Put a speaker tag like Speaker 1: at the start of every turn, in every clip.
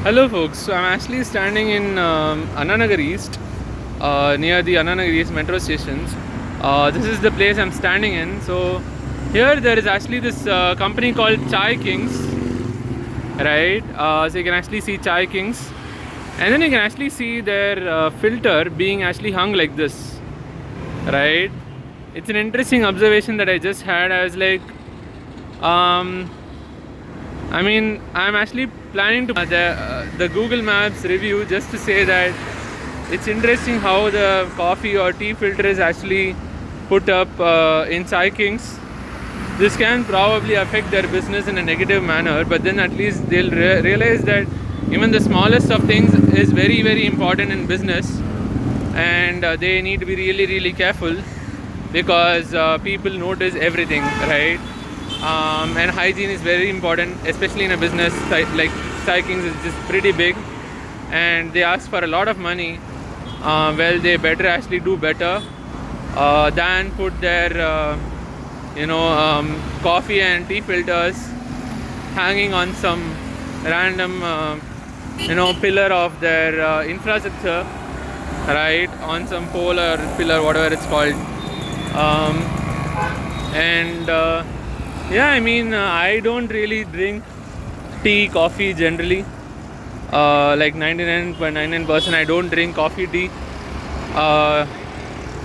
Speaker 1: Hello folks, so I'm actually standing in Annanagar East, near the Annanagar East metro stations. This is the place I'm standing in. So here there is actually this company called Chai Kings, right? So you can actually see Chai Kings, and then you can actually see their filter being actually hung like this, right? It's an interesting observation that I just had. I was like, um, I'm actually planning to the Google Maps review just to say that it's interesting how the coffee or tea filter is actually put up in Chai Kings. This can probably affect their business in a negative manner, but then at least they'll realize that even the smallest of things is very, very important in business, and they need to be really, really careful because people notice everything, right? And hygiene is very important, especially in a business like Chai Kings is just pretty big, and they ask for a lot of money. Well, they better actually do better than put their coffee and tea filters hanging on some random pillar of their infrastructure, right, on some pole or pillar, whatever it's called. And I don't really drink tea, coffee generally. Like 99.99% I don't drink coffee, tea.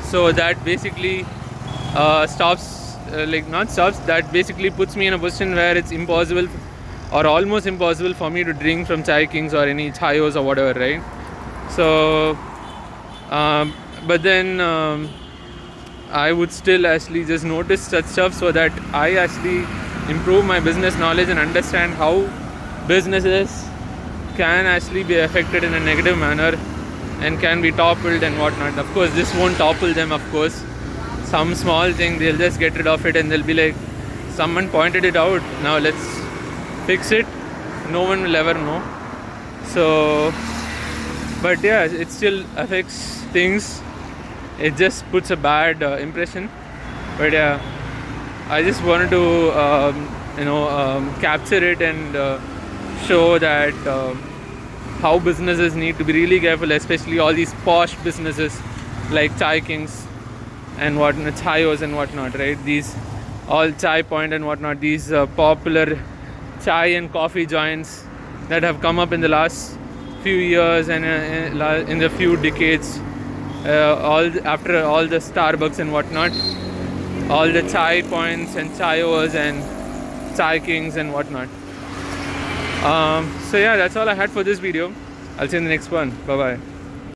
Speaker 1: So that basically stops, not stops, that basically puts me in a position where it's impossible or almost impossible for me to drink from Chai Kings or any Chayos or whatever, right? So, but then I would still actually just notice such stuff so that I actually improve my business knowledge and understand how businesses can actually be affected in a negative manner and can be toppled and whatnot. Of course, this won't topple them, of course. Some small thing, they'll just get rid of it and they'll be like, someone pointed it out, now let's fix it. No one will ever know. So, but yeah, it still affects things. It just puts a bad impression. But yeah, I just wanted to capture it and show that how businesses need to be really careful, especially all these posh businesses like Chai Kings and whatnot, Chayos and whatnot, right? These all Chai Point and whatnot, these popular chai and coffee joints that have come up in the last few years and in the few decades. After all the Starbucks and whatnot, all the Chai Points and Chayos and Chai Kings and whatnot. So yeah, that's all I had for this video. I'll see you in the next one. Bye bye.